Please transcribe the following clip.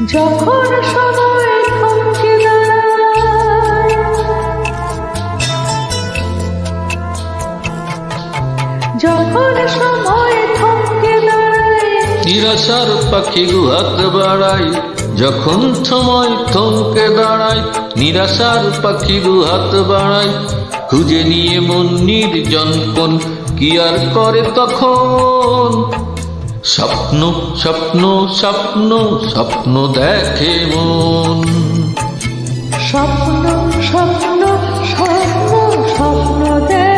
যখন সময় থমকে দাঁড়ায়, যখন সময় থমকে দাঁড়ায়, নিরাশার পাখি হাত বাড়াই, যখন সময় থমকে দাঁড়ায়, নিরাশার পাখি হাত বাড়াই, খুঁজে নিয়ে মন নির্জন কোন কি আর করে তখন, স্বপ্ন স্বপ্ন স্বপ্ন স্বপ্ন দেখে মন, স্বপ্ন স্বপ্ন স্বপ্ন স্বপ্ন দেয়